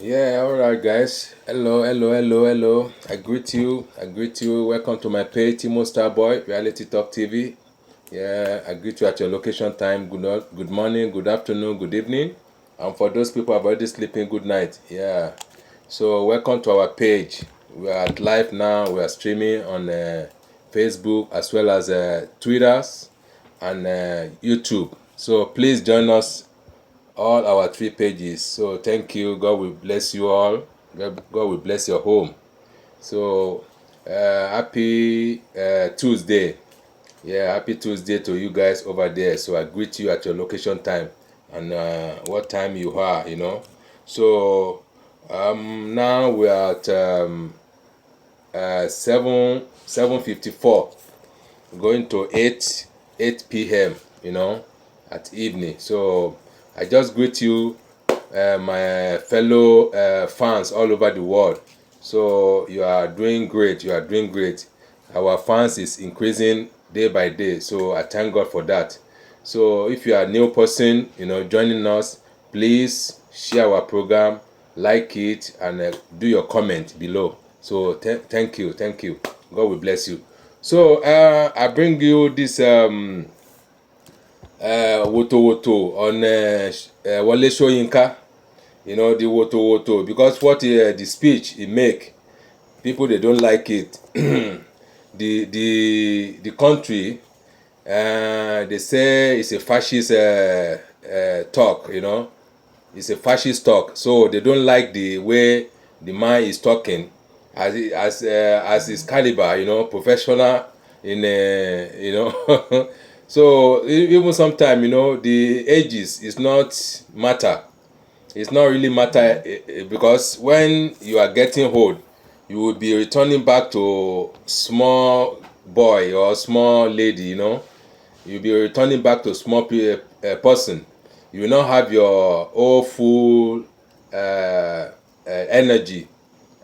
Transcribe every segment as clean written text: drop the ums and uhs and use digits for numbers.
Yeah, all right, guys. Hello, hello, hello, hello. I greet you. I greet you. Welcome to my page, Timo Starboy, Reality Talk TV. Yeah, I greet you at your location time. Good morning, good afternoon, good evening. And for those people who are already sleeping, good night. Yeah. So, welcome to our page. We are at live now. We are streaming on Facebook as well as Twitters and YouTube. So, please join us all our three pages. So thank you. God will bless you all. God will bless your home. So happy Tuesday. Yeah, happy Tuesday to you guys over there. So I greet you at your location time and what time you are. So now we are at 7:54, going to 8 p.m. At evening. So I just greet you, my fellow fans all over the world. So you are doing great. You are doing great. Our fans is increasing day by day. So I thank God for that. So if you are a new person, joining us, please share our program, like it, and do your comment below. So thank you, thank you. God will bless you. So I bring you this Wotowoto on Wole Shoyinka. The Wotowoto, because what the speech he make, people they don't like it. The country, they say it's a fascist talk. It's a fascist talk, so they don't like the way the man is talking, as his caliber, professional in so even sometimes, the ages is not matter. It's not really matter, because when you are getting old, you will be returning back to small boy or small lady. You'll be returning back to small person. You will not have your whole full energy,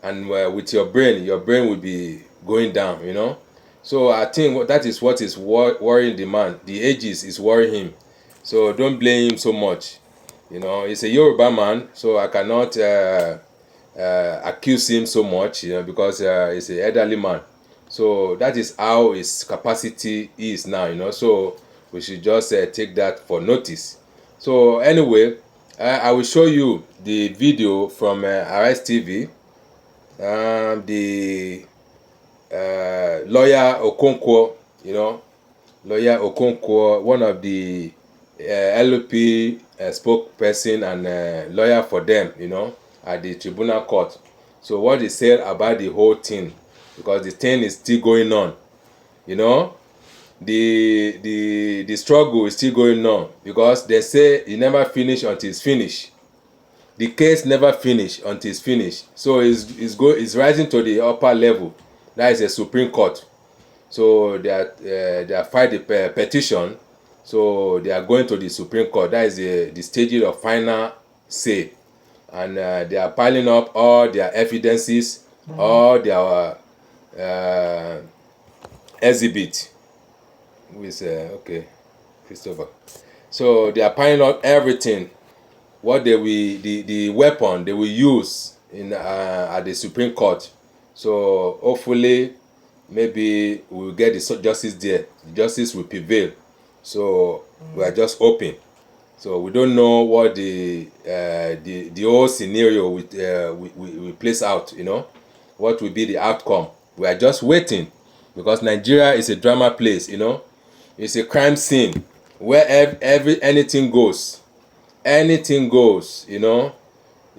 and with your brain will be going down. So I think that is what is worrying the man. The ages is worrying him. So don't blame him so much. He's a Yoruba man, so I cannot accuse him so much, because he's an elderly man. So that is how his capacity is now. So we should just take that for notice. So anyway, I will show you the video from Arise TV. The lawyer Okonkwo, lawyer Okonkwo, one of the LP spokesperson and lawyer for them, at the Tribunal court. So what he said about the whole thing, because the thing is still going on, the struggle is still going on, because they say it never finish until it's finished. The case never finish until it's finished. So it's rising to the upper level. That is the Supreme Court. So they are filed a petition. So they are going to the Supreme Court. That is the stage of final say, and they are piling up all their evidences, all their exhibit. Who is okay, Christopher. So they are piling up everything. What they will the weapon they will use in at the Supreme Court. So hopefully, maybe we will get the justice there. The justice will prevail. So we are just hoping. So we don't know what the whole scenario we place out. What will be the outcome. We are just waiting, because Nigeria is a drama place. It's a crime scene where anything goes. Anything goes.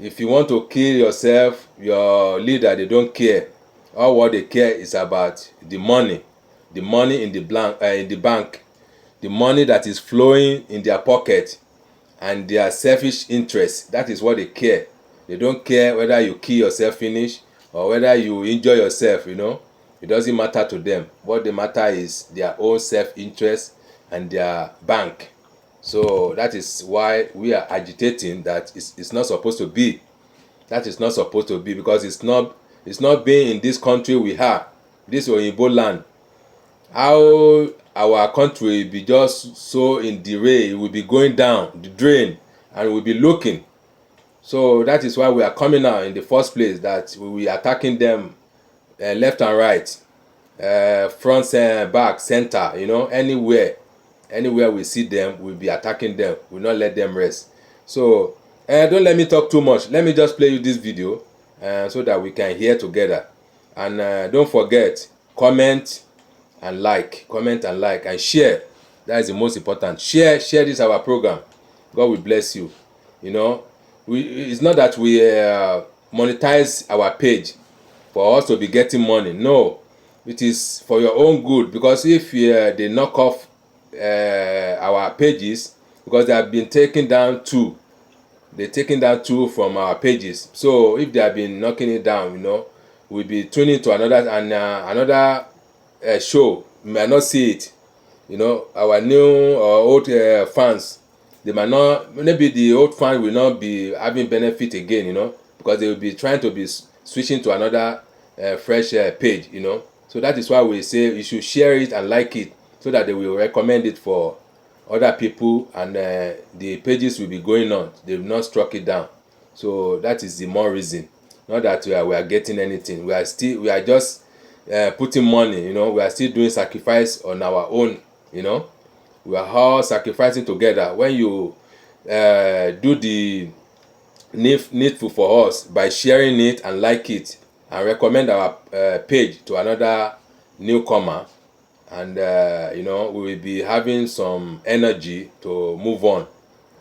If you want to kill yourself, your leader, they don't care. All what they care is about the money in the bank, the money that is flowing in their pocket, and their selfish interest. That is what they care. They don't care whether you kill yourself finish or whether you enjoy yourself. It doesn't matter to them. What they matter is their own self-interest and their bank. So that is why we are agitating that it's not supposed to be. That is not supposed to be, because it's not being in this country we have, this Oyinbo land. How our country will be just so in the ray, it will be going down the drain, and we'll be looking. So that is why we are coming out in the first place, that we are attacking them left and right, front, back, center, anywhere we see them, we'll be attacking them. We'll not let them rest. So don't let me talk too much. Let me just play you this video so that we can hear together. And don't forget, comment and like, and share. That is the most important. Share this our program. God will bless you. It's not that we monetize our page for us to be getting money. No, it is for your own good, because if they knock off our pages, because they have been taken down two, from our pages. So if they have been knocking it down, we'll be tuning to another show. You might not see it. Our new or old fans, they might not, maybe the old fans will not be having benefit again, because they will be trying to be switching to another fresh page. So that is why we say you should share it and like it, so that they will recommend it for other people, and the pages will be going on. They will not struck it down. So that is the more reason. Not that we are getting anything. We are just putting money. We are still doing sacrifice on our own. We are all sacrificing together. When you do the needful for us by sharing it and like it and recommend our page to another newcomer, and we will be having some energy to move on,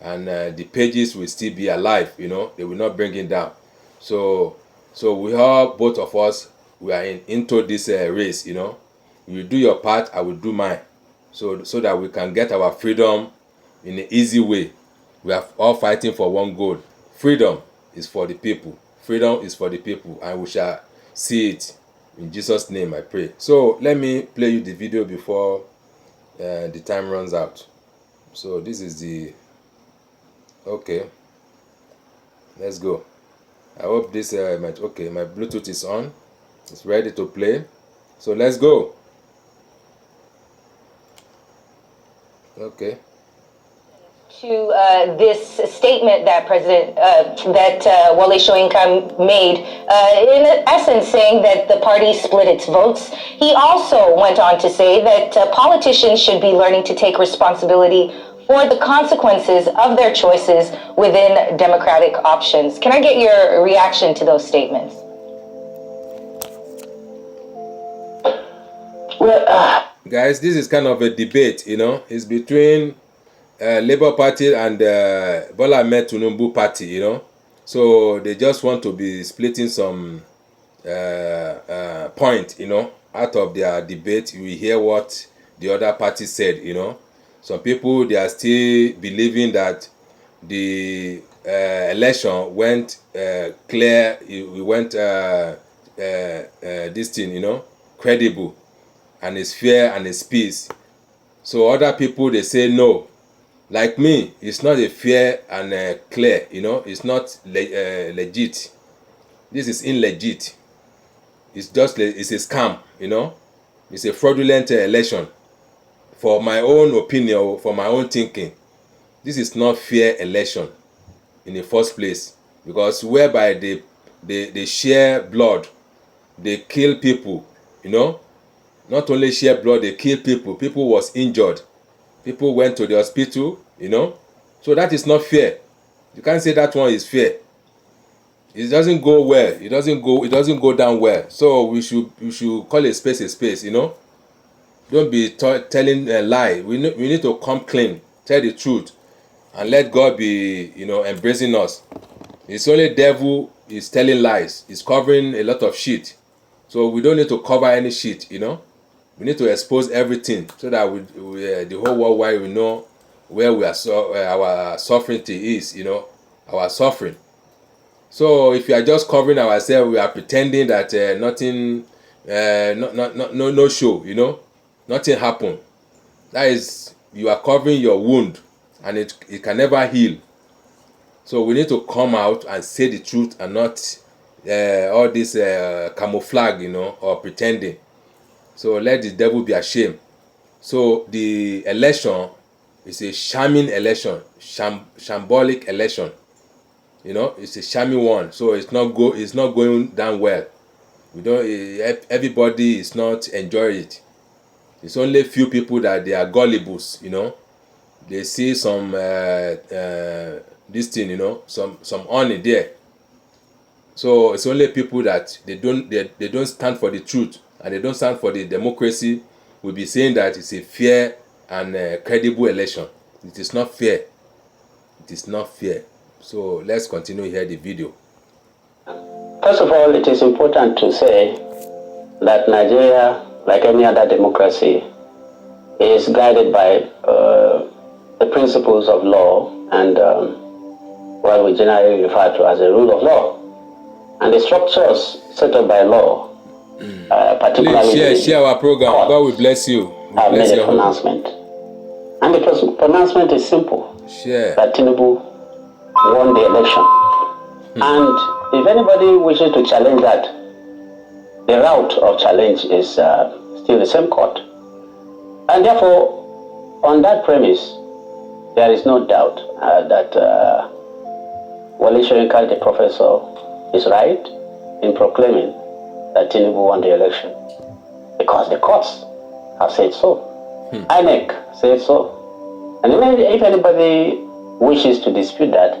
and the pages will still be alive. They will not bring it down. So we all, both of us, we are into this race. You do your part, I will do mine, so that we can get our freedom in an easy way. We are all fighting for one goal. Freedom is for the people. Freedom is for the people, and we shall see it. In Jesus' name I pray. So let me play you the video before the time runs out. So this is the... Okay. Let's go. I hope this... okay, my Bluetooth is on. It's ready to play. So let's go. Okay. To this statement that Wole Shoyinka made, in essence saying that the party split its votes. He also went on to say that politicians should be learning to take responsibility for the consequences of their choices within democratic options. Can I get your reaction to those statements? Guys, this is kind of a debate, It's between Labour Party and Bola Ahmed Tinubu Party, So they just want to be splitting some point, out of their debate. We hear what the other party said, Some people, they are still believing that the election went clear, it went this thing, credible, and it's fair and it's peace. So other people, they say no. Like me, it's not a fair and clear, it's not legit. This is illegit. It's a scam, It's a fraudulent election. For my own opinion, for my own thinking, this is not fair election in the first place, because whereby they share blood, they kill people, Not only share blood, they kill people. People was injured. People went to the hospital, So that is not fair. You can't say that one is fair. It doesn't go well. It doesn't go down well. So we should call a space, Don't be telling a lie. We need to come clean, tell the truth, and let God be, embracing us. It's only devil is telling lies. It's covering a lot of shit. So we don't need to cover any shit, We need to expose everything, so that the whole world wide will know where our sovereignty is, our suffering. So if you are just covering ourselves, we are pretending that nothing, no show, nothing happened. That is, you are covering your wound, and it can never heal. So we need to come out and say the truth, and not all this camouflage, or pretending. So let the devil be ashamed. So the election is a shamming election, shambolic election. You know, it's a shammy one, so it's not going down well. We don't. Everybody is not enjoying it. It's only few people that they are gullibles. You know, they see some this thing. You know, some honey there. So it's only people that they don't stand for the truth and they don't stand for the democracy will be saying that it's a fair and credible election. It is not fair. It is not fair. So let's continue here the video. First of all, it is important to say that Nigeria, like any other democracy, is guided by the principles of law and what we generally refer to as the rule of law. And the structures set up by law, particularly please share our program. God will bless you. Have made a pronouncement. And the pronouncement is simple. Share. That Tinubu won the election. And if anybody wishes to challenge that, the route of challenge is still the same court. And therefore, on that premise, there is no doubt that Wole Shoyinka, the professor, is right in proclaiming that Tinubu won the election. Because the courts have said so. INEC said so. And if anybody wishes to dispute that,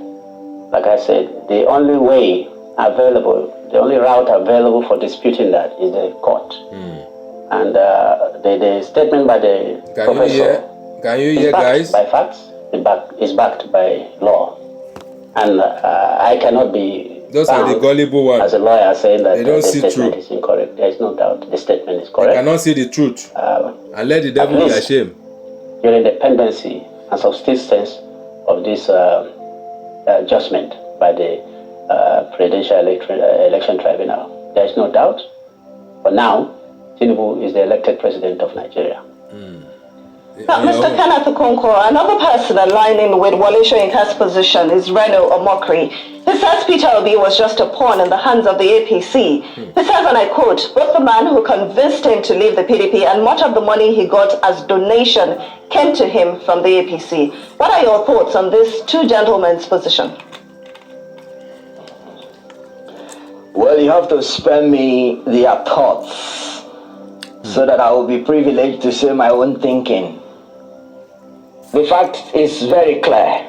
like I said, the only way available, the only route available for disputing that is the court. And the statement by the professor is backed by facts, is backed by law. And I cannot be those are the gullible ones. As a lawyer saying that the statement is incorrect. There is no doubt the statement is correct. They cannot see the truth. And let the devil be ashamed. During the pendency and subsistence of this judgment by the Presidential Election Tribunal, there is no doubt. But now, Tinubu is the elected president of Nigeria. Now, Mr. Kenneth Okonkwo, another person aligning with Wole Shoyinka's position is Reno Omokri. He says Peter Obi was just a pawn in the hands of the APC. He says, and I quote, both the man who convinced him to leave the PDP and much of the money he got as donation came to him from the APC. What are your thoughts on this two gentlemen's position? Well, you have to spare me their thoughts so that I will be privileged to say my own thinking. The fact is very clear.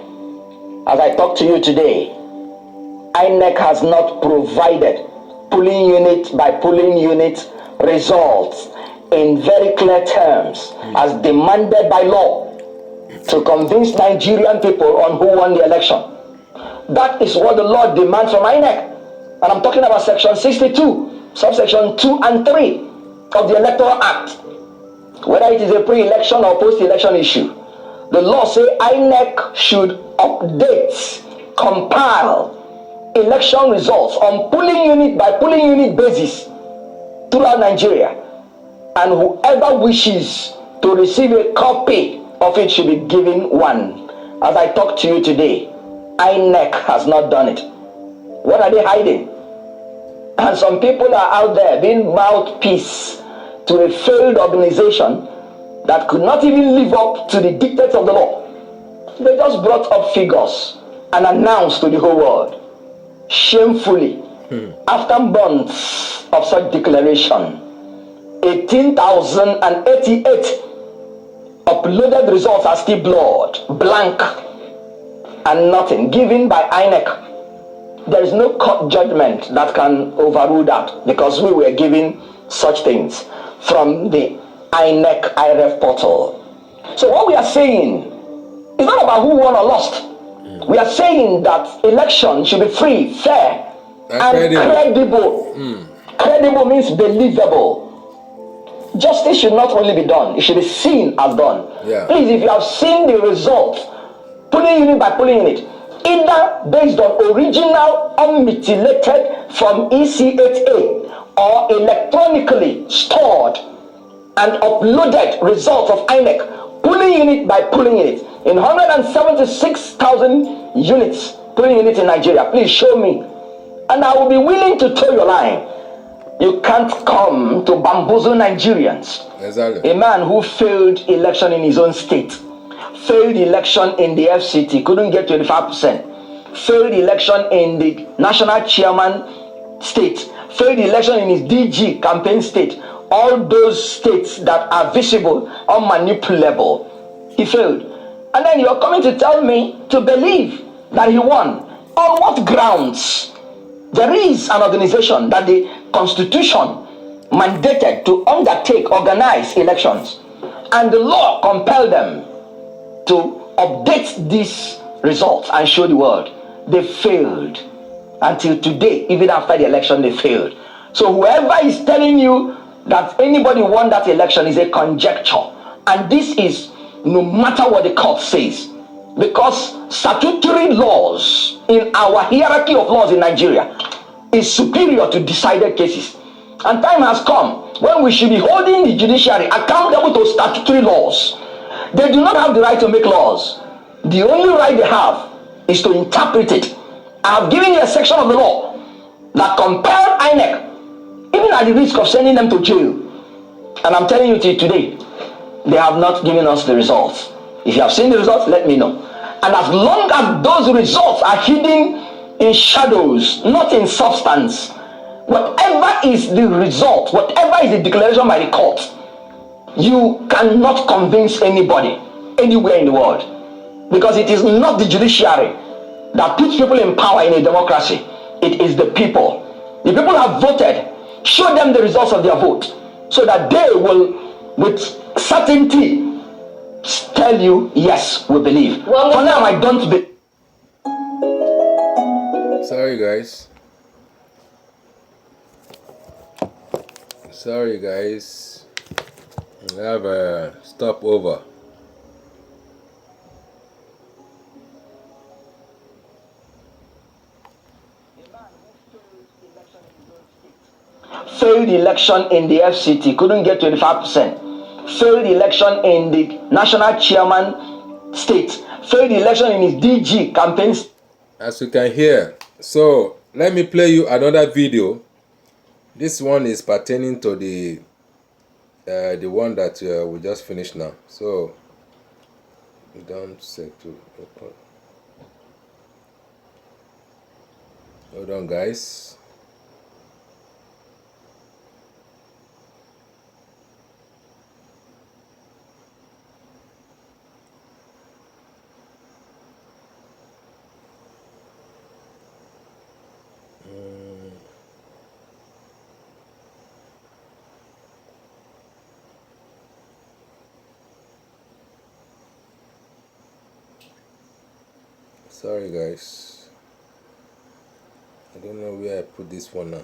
As I talk to you today, INEC has not provided polling unit by polling unit results in very clear terms as demanded by law to convince Nigerian people on who won the election. That is what the law demands from INEC. And I'm talking about section 62, subsection 2 and 3 of the Electoral Act. Whether it is a pre-election or post-election issue, the law says INEC should update, compile election results on polling unit by polling unit basis throughout Nigeria. And whoever wishes to receive a copy of it should be given one. As I talk to you today, INEC has not done it. What are they hiding? And some people are out there being mouthpiece to a failed organization that could not even live up to the dictates of the law. They just brought up figures and announced to the whole world, shamefully, after months of such declaration, 18,088 uploaded results are still blurred, blank, and nothing given by INEC. There is no court judgment that can overrule that because we were given such things from the INEC IRF portal. So what we are saying is not about who won or lost. We are saying that election should be free, fair, and credible. Credible means believable. Justice should not only be done, it should be seen as done. Please, if you have seen the results, polling unit by polling unit, either based on original unmutilated from EC8A or electronically stored and uploaded results of INEC, polling unit by polling unit, in 176,000 units, polling units in Nigeria, please show me. And I will be willing to toe your line. You can't come to bamboozle Nigerians. Exactly. A man who failed election in his own state, failed election in the FCT, couldn't get 25%, failed election in the national chairman state, failed election in his DG campaign state, all those states that are visible, unmanipulable, he failed. And then you're coming to tell me to believe that he won. On what grounds? There is an organization that the constitution mandated to organize elections, and the law compelled them to update these results and show the world. They failed. Until today, even after the election, they failed. So whoever is telling you that anybody won that election is a conjecture. And this is no matter what the court says. Because statutory laws in our hierarchy of laws in Nigeria is superior to decided cases. And time has come when we should be holding the judiciary accountable to statutory laws. They do not have the right to make laws. The only right they have is to interpret it. I have given you a section of the law that compelled INEC, even at the risk of sending them to jail. And I'm telling you today, they have not given us the results. If you have seen the results, let me know. And as long as those results are hidden in shadows, not in substance, whatever is the result, whatever is the declaration by the court, you cannot convince anybody anywhere in the world, because it is not the judiciary that puts people in power in a democracy. It is the people. The people have voted. Show them the results of their vote so that they will, with certainty, tell you, yes, we believe. Well, for now, I don't believe. Sorry, guys. Sorry, guys. We have a stopover. Failed election in the FCT, couldn't get 25%. Failed election in the national chairman state. Failed election in his DG campaigns. As you can hear, so let me play you another video. This one is pertaining to the one that we just finished now. So we don't set to open. Hold on, guys. Sorry, guys. I don't know where I put this one now.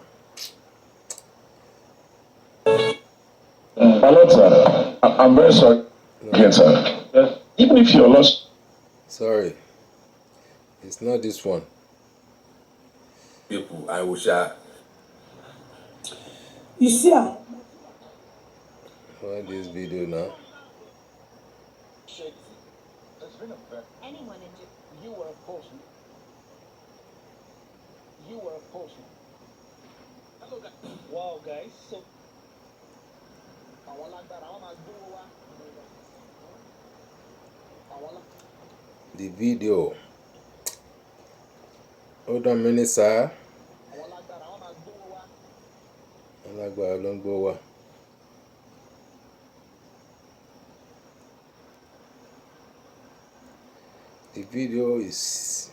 Hello, sir. I'm very sorry. No. Again, sir. Even if you're lost. Sorry. It's not this one. People, I wish I. You see, What this video now? Anyone in you were a postman. You were a postman. Hello, guys. Wow, guys. So, the video. Hold on a minute, sir. The video is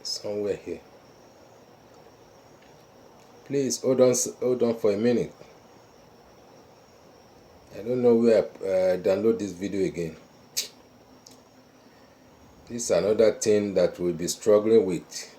somewhere here. Please hold on for a minute. I don't know where I download this video again. This is another thing that we'll be struggling with.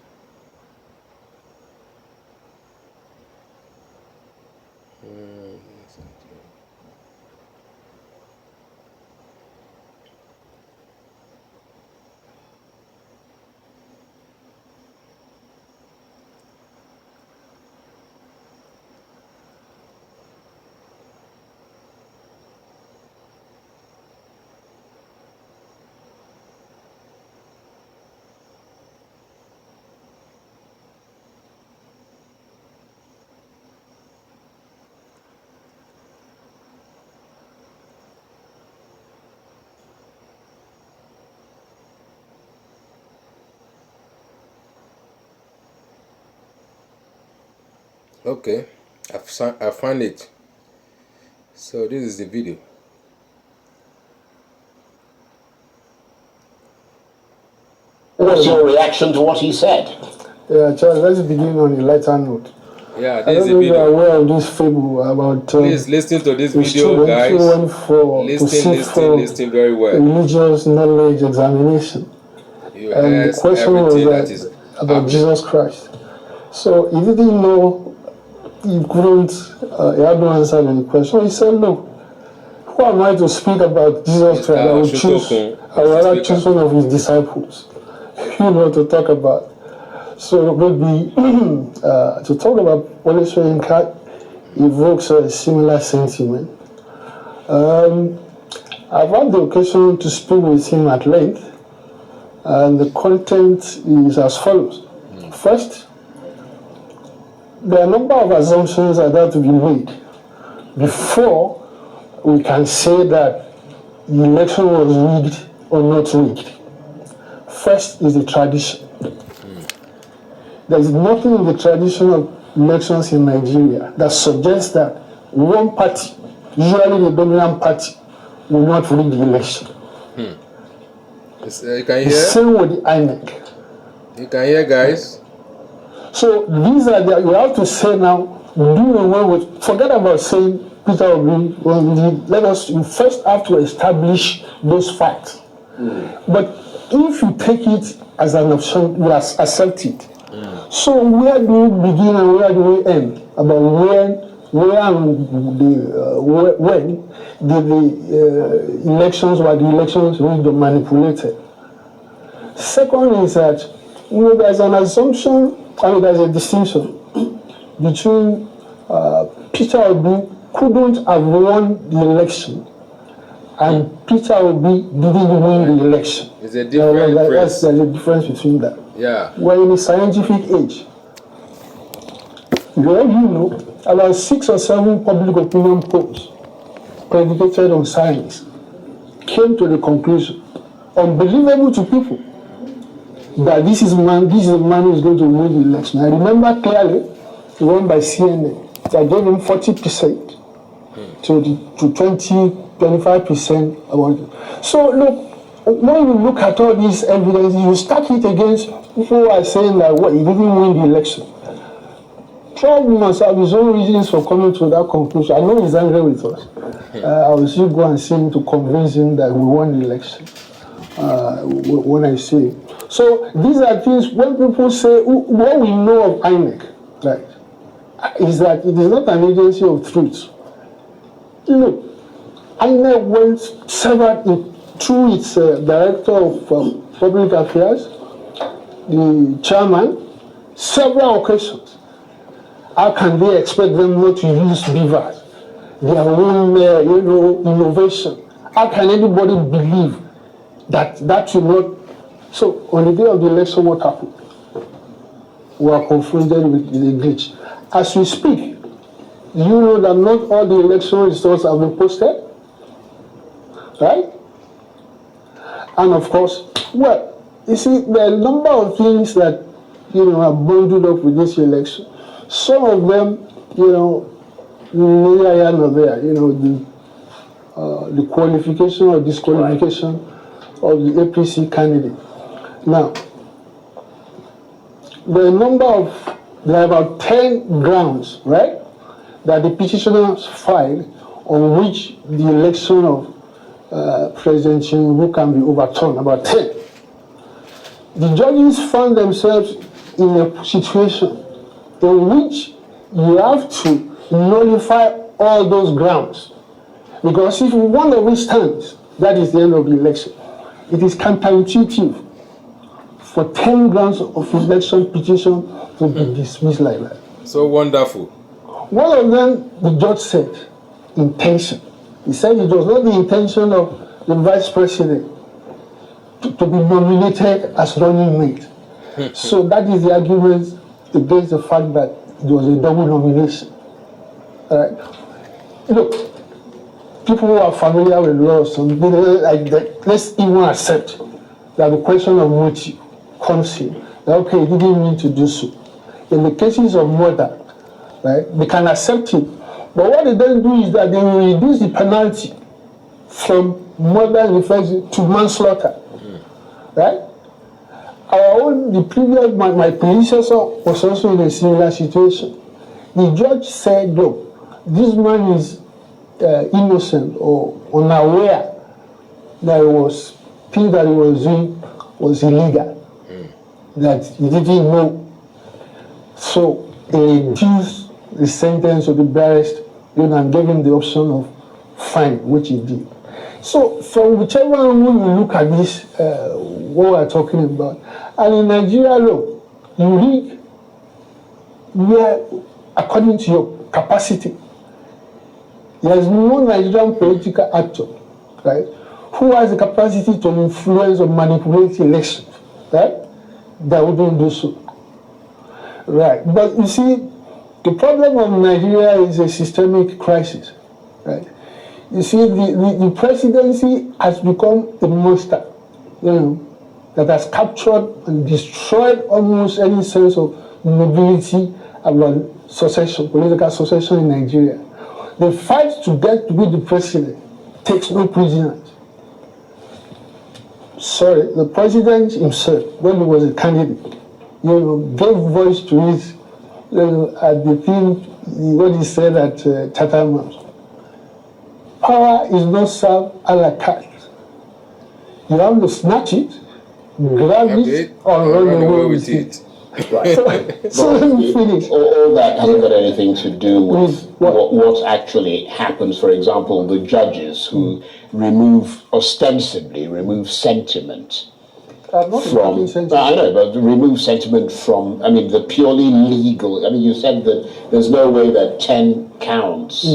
Okay, I found it. So this is the video. What's your reaction to what he said? Yeah, Charles, let's begin on a lighter note. Yeah, I this is don't the know if you're video. aware of this fable about Please listen to this the video, student guys. who went Listen very well. religious knowledge examination. You And heard the question was everything that is about happening. Jesus Christ. So he didn't know, he couldn't, he had no answer to the question. He said, look, who am I to speak about Jesus Christ? I would rather choose one of his disciples, to talk about. So maybe to talk about Wole Shoyinka evokes a similar sentiment. I've had the occasion to speak with him at length, and the content is as follows. First, there are a number of assumptions that have to be made before we can say that the election was rigged or not rigged. First is the tradition. There is nothing in the tradition of elections in Nigeria that suggests that one party, usually the dominant party, will not rig the election. You can The hear? same with the INEC. You can hear, guys? So these are the, you have to say now, do away with, forget about saying Peter Obi, let us, you first have to establish those facts. But if you take it as an option, you accept it. So where do we begin and where do we end? About when the elections rigged or manipulated. Second is that there's an assumption, there's a distinction between Peter Obi couldn't have won the election and Peter Obi didn't win the election. It's a different There's a difference between that. Yeah. We're in a scientific age. About 6 or 7 public opinion polls predicated on science came to the conclusion, unbelievable to people, that this is the man who is going to win the election. I remember clearly, the one by CNN, that gave him 40% to 25%. So look, when you look at all these evidence, you stack it against people who are saying that he didn't win the election. Trump must have his own reasons for coming to that conclusion. I know he's angry with us. I will still go and see him to convince him that we won the election. When I see him. So these are things, when people say, what we know of INEC, right, is that it is not an agency of truth. Look, INEC went through its director of public affairs, the chairman, several occasions. How can they expect them not to use beavers, their own innovation? How can anybody believe that will not? So on the day of the election, what happened? We are confronted with the glitch. As we speak, you know that not all the election results have been posted, right? And of course, well, you see, there are a number of things that are bundled up with this election. Some of them, neither here nor there. The qualification or disqualification of the APC candidate. Now, there are about 10 grounds, right, that the petitioners filed on which the election of President Tinubu can be overturned, about 10. The judges found themselves in a situation in which you have to nullify all those grounds. Because if one of which stands, that is the end of the election. It is counterintuitive for 10 grounds of election petition to be dismissed like that. So wonderful. One of them, the judge said, intention. He said it was not the intention of the vice president to be nominated as running mate. So that is the argument against the fact that it was a double nomination. Look, people who are familiar with laws, let's even accept that the question of motive comes in. That, okay, he didn't mean to do so. In the cases of murder, right? They can accept it. But what they don't do is that they will reduce the penalty from murder in the first to manslaughter, right? The previous, my predecessor was also in a similar situation. The judge said, no, this man is innocent or unaware that things that he was doing was illegal, that he didn't know. So he reduced the sentence of the barrister, and gave him the option of fine, which he did. So from whichever angle you look at this, what we're talking about, and in Nigeria law, you read where, according to your capacity, there is no Nigerian political actor, right, who has the capacity to influence or manipulate elections, right, that wouldn't do so. Right, but you see, the problem of Nigeria is a systemic crisis, right? You see, the presidency has become a monster, that has captured and destroyed almost any sense of nobility about succession, political succession in Nigeria. The fight to get to be the president takes no prisoners. Sorry, the president himself, when he was a candidate, gave voice to it, at the thing, what he said at Chatham House. Power is not served a la carte. You have to snatch it, grab it, or run away with it. Right. So let me finish. All that hasn't got anything to do with what actually happens. For example, the judges who ostensibly remove sentiment from, I know, but remove sentiment from, the purely legal, you said that there's no way that 10 counts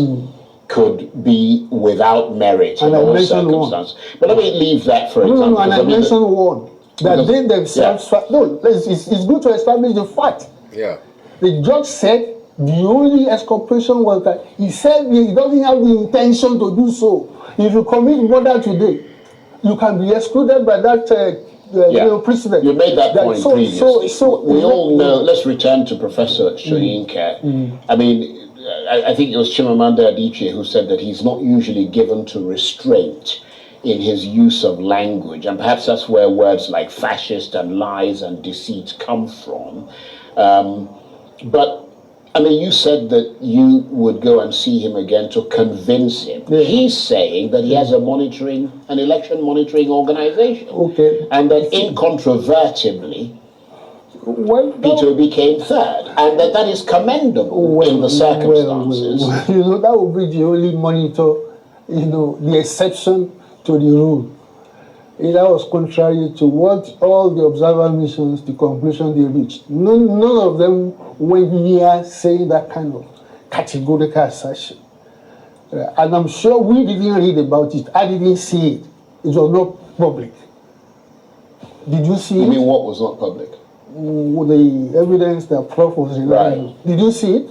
could be without merit in all circumstances. But let me leave that for example. No, and I mentioned one. That they themselves, it's good to establish the fact. Yeah. The judge said the only exculpation was that he said he doesn't have the intention to do so. If you commit murder today, you can be excluded by that precedent. You made that point previously. So we all know, let's return to Professor Shoyinka. I think it was Chimamanda Adichie who said that he's not usually given to restraint in his use of language, and perhaps that's where words like fascist and lies and deceit come from. But you said that you would go and see him again to convince him. Yeah. He's saying that he has an election monitoring organization, and that incontrovertibly, Peter became third, and that is commendable in the circumstances. That would be the only monitor, the exception to the rule. That was contrary to what all the observer missions, the conclusion they reached. None of them went near saying that kind of categorical assertion. And I'm sure we didn't read about it. I didn't see it. It was not public. Did you see it? You mean what was not public? The evidence that Prof was relying on. Did you see it?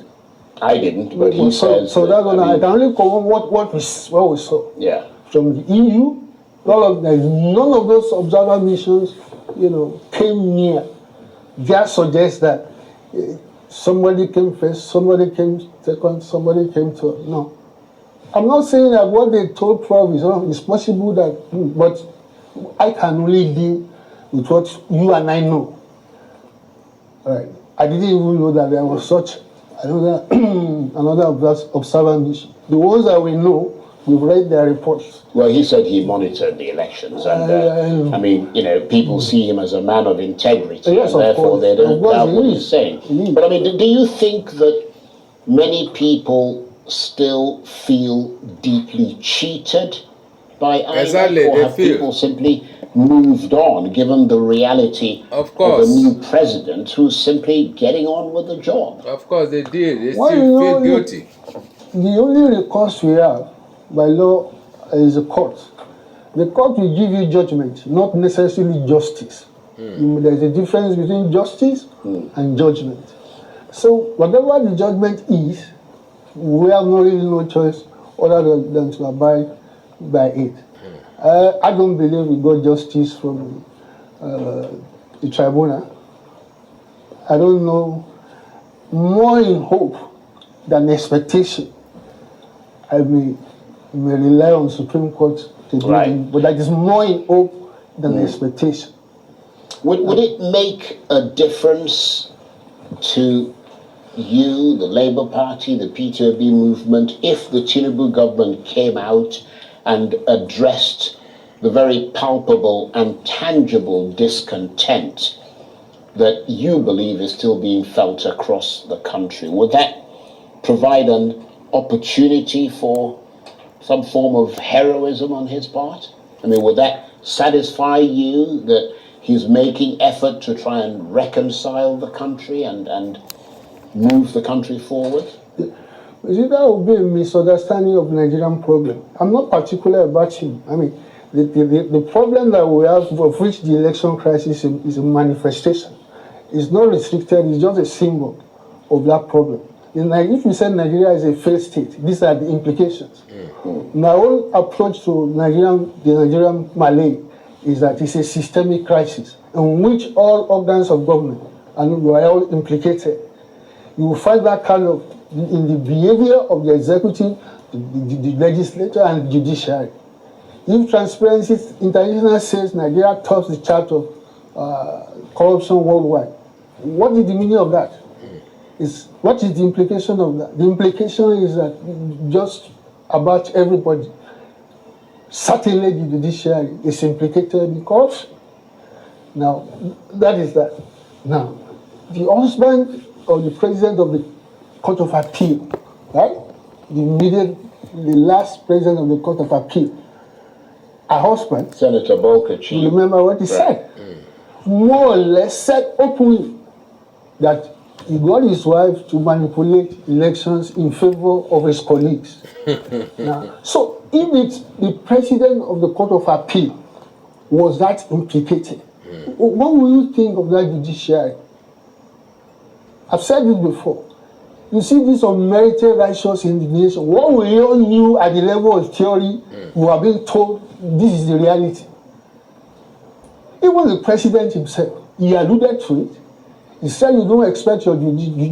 I didn't, but he says. So that's I can only comment what we saw. Yeah. From the EU, none of those observer missions, came near. That suggests that somebody came first, somebody came second, somebody came third. No. I'm not saying that what they told Prof is wrong. It's possible that, but I can only deal with what you and I know. Right. I didn't even know that there was such another observer mission. The ones that we know, we've read their reports. Well, he said he monitored the elections, and people see him as a man of integrity, yes, and therefore they don't doubt what he's saying. But do you think that many people still feel deeply cheated by INEC, Exactly, or have people simply moved on, given the reality of a new president who's simply getting on with the job? Of course they did. They still feel guilty. The only recourse we have by law is a court. The court will give you judgment, not necessarily justice. There's a difference between justice and judgment. So whatever the judgment is, we have no choice other than to abide by it. I don't believe we got justice from the tribunal. I don't know. More in hope than expectation, I may rely on Supreme Court to do it, but that is more in hope than expectation. Would it make a difference to you, the Labour Party, the P2B movement, if the Tinubu government came out and addressed the very palpable and tangible discontent that you believe is still being felt across the country? Would that provide an opportunity for some form of heroism on his part? I mean, would that satisfy you that he's making effort to try and reconcile the country and move the country forward? You see, that would be a misunderstanding of the Nigerian problem. I'm not particular about him. I mean, the problem that we have, of which the election crisis is a manifestation, is not restricted, it's just a symbol of that problem. If you say Nigeria is a failed state, these are the implications. My own approach to the Nigerian Malay is that it's a systemic crisis in which all organs of government were all implicated. You will find that kind of in the behavior of the executive, the legislature, and the judiciary. If Transparency International says Nigeria tops the chart of corruption worldwide, what is the meaning of that? What is the implication of that? The implication is that just about everybody, certainly the judiciary, is implicated in corruption. Now, that is that. Now, the husband of the president of the Court of Appeal, right? The last president of the Court of Appeal, her husband, Senator Bolkachi, you remember what he said? More or less said openly that he got his wife to manipulate elections in favor of his colleagues. Now, so if it's the president of the Court of Appeal was that implicated, what will you think of that judiciary? I've said it before. You see this unmerited righteous indignation. What we all knew at the level of theory, we are being told this is the reality. Even the president himself, he alluded to it. He said you don't expect your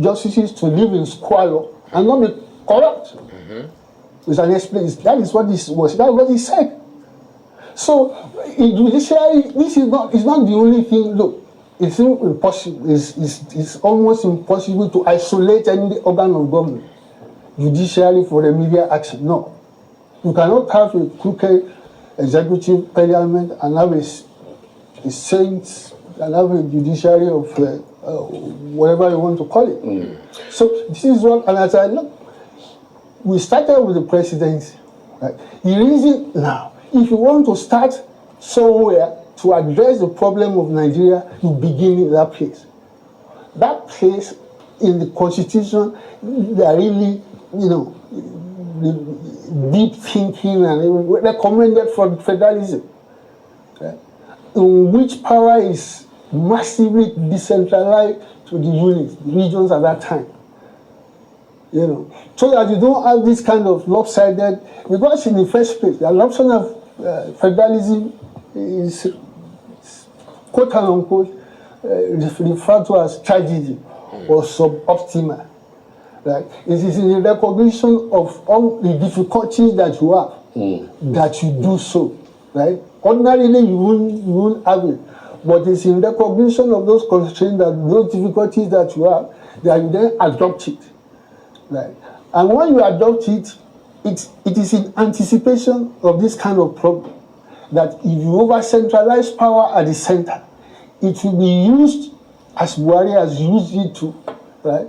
justices to live in squalor and not be corrupt. With an explanation. That is what he said. So in judiciary, this is not the only thing. Look, it's impossible. It's almost impossible to isolate any organ of government, judiciary, for remedial action. No, you cannot have a crooked executive parliament and have a saint and have a judiciary of whatever you want to call it. So this is what, and as I look, we started with the presidency. Right? The reason now, if you want to start somewhere to address the problem of Nigeria, you begin in that place. That place in the constitution, they are really, deep thinking and recommended for federalism, right? In which power is massively decentralized to the units, the regions at that time. So that you don't have this kind of lopsided, because in the first place, the adoption of federalism is quote unquote referred to as tragedy or suboptimal. Right? It is in the recognition of all the difficulties that you have that you do so. Right? Ordinarily, you won't have it. But it's in recognition of those constraints, those difficulties that you have, that you then adopt it. Right? And when you adopt it, it is in anticipation of this kind of problem, that if you over-centralize power at the center, it will be used as Buhari has used it to, right?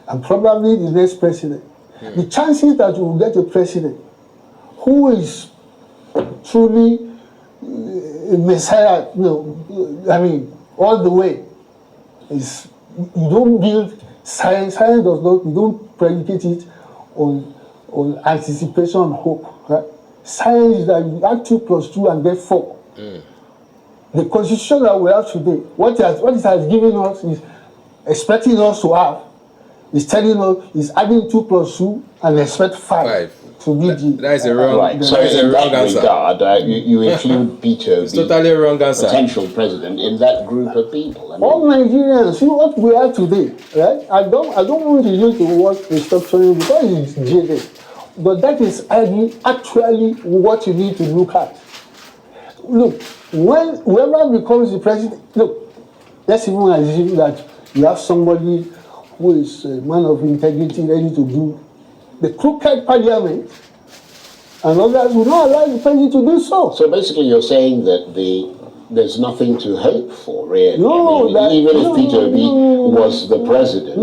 And probably the next president. The chances that you will get a president who is truly a messiah, all the way, is you don't build science. Science does not. You don't predicate it on anticipation and hope. Right? Science is that you add 2 + 2 and get 4. The constitution that we have today, what it has given us is expecting us to have. Is telling us is adding 2 + 2 and expect 5. to be the... That is a wrong, right. So in that regard, you include Peter, it's totally wrong answer. Potential president, in that group of people. I mean, all Nigerians, see what we have today, right? I don't want to use the word restructuring because it's jaded, but that is actually what you need to look at. Look, when whoever becomes the president, look, let's even assume that you have somebody who is a man of integrity ready to do the crooked parliament, and others will not allow the president to do so. So basically you're saying that there's nothing to hope for, really. No, I mean, even if Peter Obi was the president,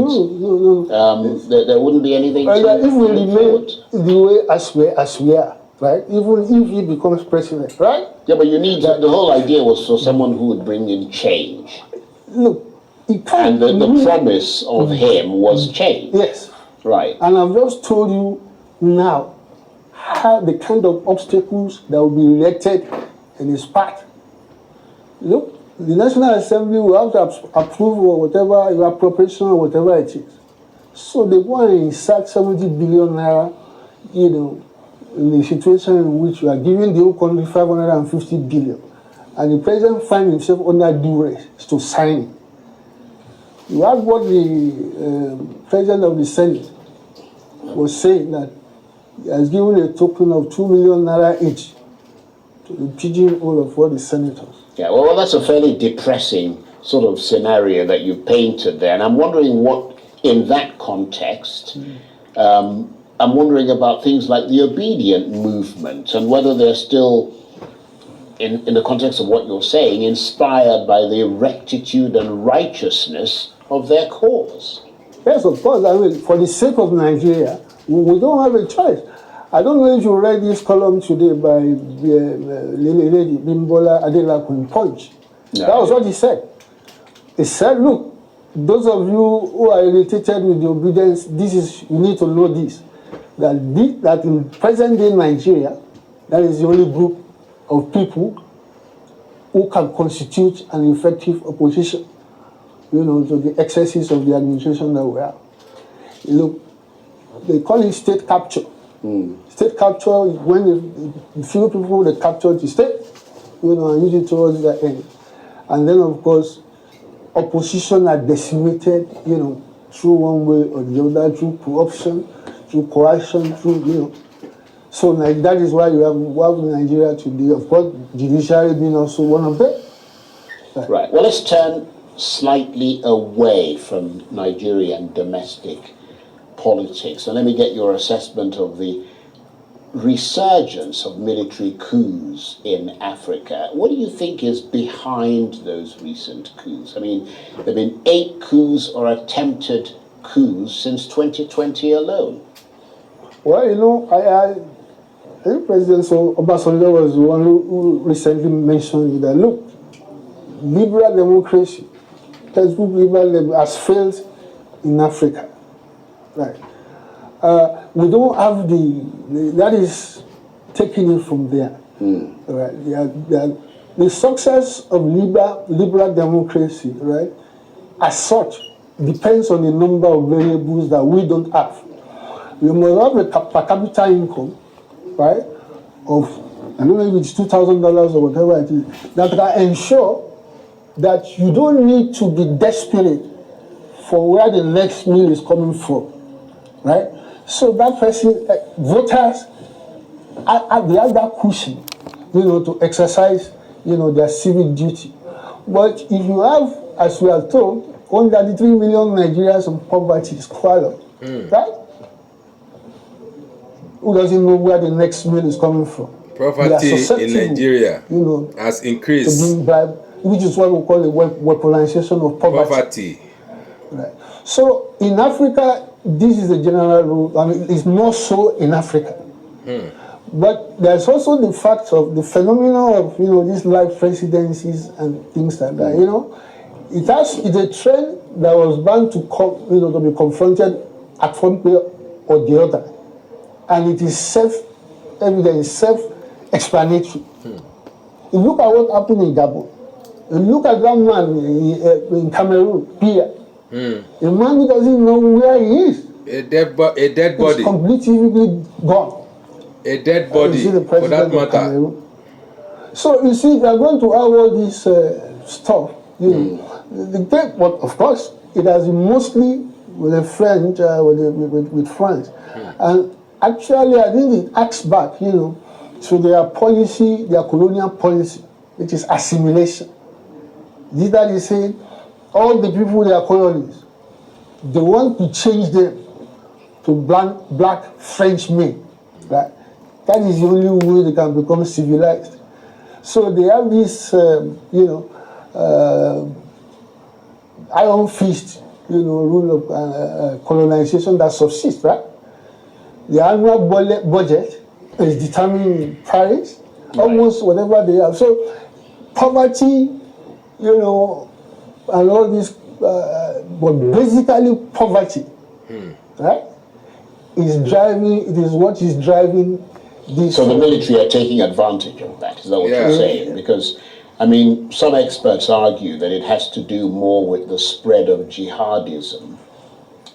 there wouldn't be anything to if we remain forward. the way as we are, right? Even if he becomes president, right? Yeah, but you need the whole idea was for someone who would bring in change. Look, it can't. And the promise of him was change. Yes. Right. And I've just told you now how the kind of obstacles that will be erected in his path. Look, the National Assembly will have to approve or whatever, your appropriation or whatever it is. So they go and insert 70 billion naira, in a situation in which you are giving the whole country 550 billion. And the president finds himself under duress to sign it. You have what the president of the Senate was saying, that he has given a token of 2 million naira each to the pigeonhole of all the senators. Yeah, well, that's a fairly depressing sort of scenario that you painted there. And I'm wondering what, in that context, I'm wondering about things like the obedient movement and whether they're still, in the context of what you're saying, inspired by the rectitude and righteousness of their cause. Yes, of course. I mean, for the sake of Nigeria, we don't have a choice. I don't know if you read this column today by Lady Bimbola Adelakun in Punch. No. That was what he said. He said, look, those of you who are irritated with the obedience, you need to know this, that in present-day Nigeria, that is the only group of people who can constitute an effective opposition, to the excesses of the administration that we have. Look, they call it state capture. State capture is when the few people that capture the state, and use it towards the end. And then, of course, opposition are decimated, through one way or the other, through corruption, through coercion, through, So like, that is why you have Nigeria today. Of course, judiciary being also one of them. Right. Well, let's turn slightly away from Nigerian domestic politics. And let me get your assessment of the resurgence of military coups in Africa. What do you think is behind those recent coups? I mean, there have been 8 coups or attempted coups since 2020 alone. Well, I think President Obasanjo was the one who recently mentioned that, look, liberal democracy, textbook liberal has failed in Africa. Right. We don't have that is taking it from there. Right. The success of liberal democracy, right, as such, depends on the number of variables that we don't have. We must have a per capita income, right, of, I don't know if it's $2,000 or whatever it is, that can ensure that you don't need to be desperate for where the next meal is coming from, right? So that person, voters, they have that cushion, to exercise, their civic duty. But if you have, as we are told, 133 million Nigerians in poverty, squalor, right? Who doesn't know where the next meal is coming from? Poverty in Nigeria has increased. To being bribed, which is what we call the weaponization of poverty. Right. So in Africa, this is the general rule. I mean, it's more so in Africa. But there's also the fact of the phenomenon of these life presidencies and things like that. It's a trend that was bound to come, to be confronted at one way or the other, and it is self-evident, self-explanatory. You look at what happened in Gabon. You look at that man in Cameroon, Pierre. A man who doesn't know where he is. A dead body. It's completely gone. A dead body, for that matter. So you see, they are going to have all this stuff. You know, but of course, it has been mostly with the French, with France, and actually, I think it acts back, you know, to their policy, their colonial policy, which is assimilation. This that is saying, all the people they are colonies, they want to change them to black Frenchmen, right? That is the only way they can become civilized. So they have this, iron fist, rule of colonization that subsists, right? The annual budget is determined in Paris, almost whatever they have. So poverty, and all this, but basically poverty, right? It is what is driving this. So the military are taking advantage of that, is that what you're saying? Because, I mean, some experts argue that it has to do more with the spread of jihadism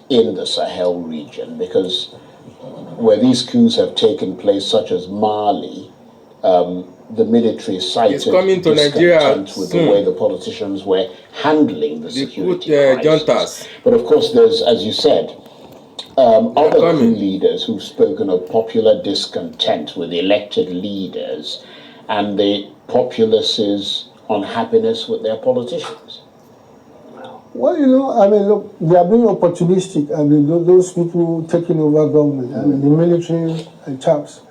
in the Sahel region, because where these coups have taken place, such as Mali, the military cited discontent with the way the politicians were handling the security crisis. But of course, there's, as you said, other coup leaders who've spoken of popular discontent with elected leaders and the populace's unhappiness with their politicians. Well, look, they are being opportunistic. I mean, those people taking over government, the military chaps.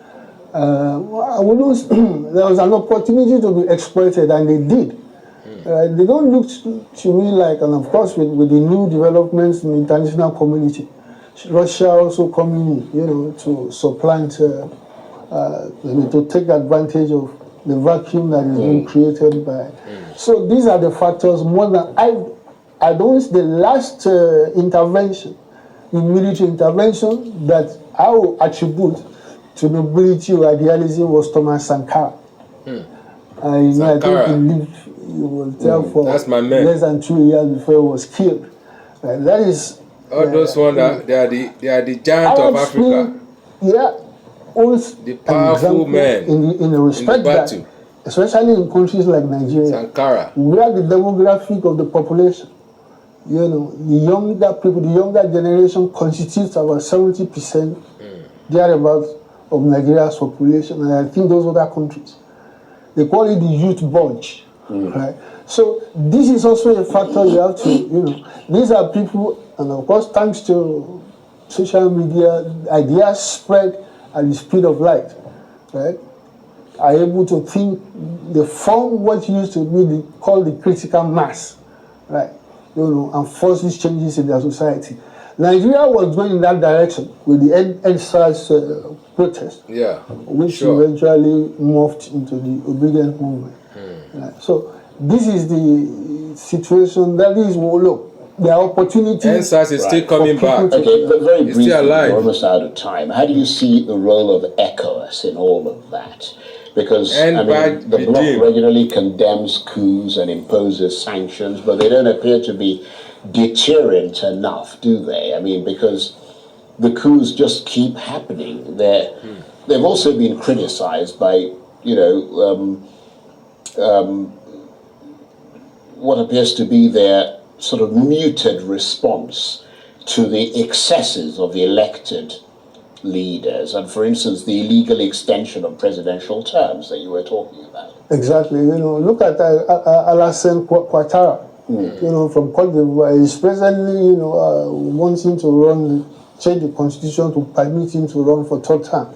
There was an opportunity to be exploited, and they did. They don't look to me like, and of course, with the new developments in the international community, Russia also coming in, to supplant, to take advantage of the vacuum that is being created by. So these are the factors more than I don't see the last intervention, the military intervention that I will attribute to nobility or idealism was Thomas Sankara. I think he was there for less than 2 years before he was killed. That is. All those ones, they are the giant of Africa. The powerful men in the respect that, especially in countries like Nigeria, Sankara, where the demographic of the population, the younger generation constitutes about 70% thereabouts of Nigeria's population, and I think those other countries, they call it the youth bulge, right? So this is also a factor you have to, these are people, and of course, thanks to social media, ideas spread at the speed of light, right? Are able to think, they form what used to be called the critical mass, right? And force these changes in their society. Nigeria was going in that direction with the EndSARS protest, which eventually morphed into the obedient movement. Right? So this is the situation that is, the opportunity. EndSARS is still coming back. Okay, but very briefly, we're almost out of time. How do you see the role of ECOWAS in all of that? Because the bloc regularly condemns coups and imposes sanctions, but they don't appear to be deterrent enough, do they? I mean, because the coups just keep happening. They've also been criticized by, what appears to be their sort of muted response to the excesses of the elected leaders, and for instance, the illegal extension of presidential terms that you were talking about. Exactly. Look at Alassane Ouattara, from Cote d'Ivoire. He's presently, wanting to change the constitution to permit him to run for third term.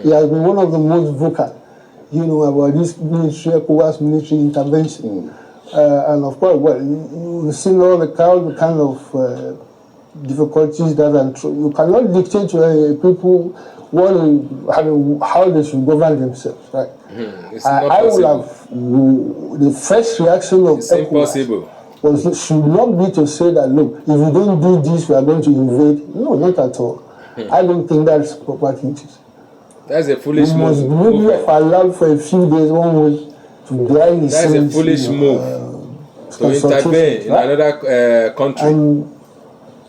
He has been one of the most vocal, about this ECOWAS military intervention. And of course, you've seen all the kind of difficulties that you cannot dictate to people how they should govern themselves, right? I would have the first reaction of ECOWAS should not be to say that, look, if you don't do this, we are going to invade. No, not at all. I don't think that's proper thinking. That's a foolish move. You must be allowed for a few days, 1 week, to dry his That's a foolish move to intervene in another country. And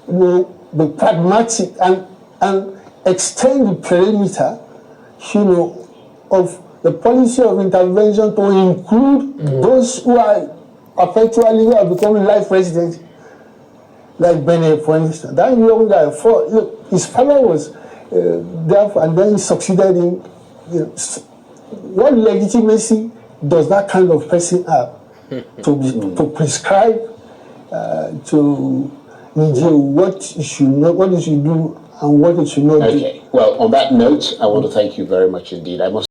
be pragmatic and extend the perimeter of the policy of intervention to include those who are effectively who are becoming life residents, like Benin, for instance. That young guy, his father was there, and then he succeeded in. What legitimacy does that kind of person have to prescribe to Nigeria what it should not, what it should do, and what it should not do? Okay. Well, on that note, I want to thank you very much indeed. I must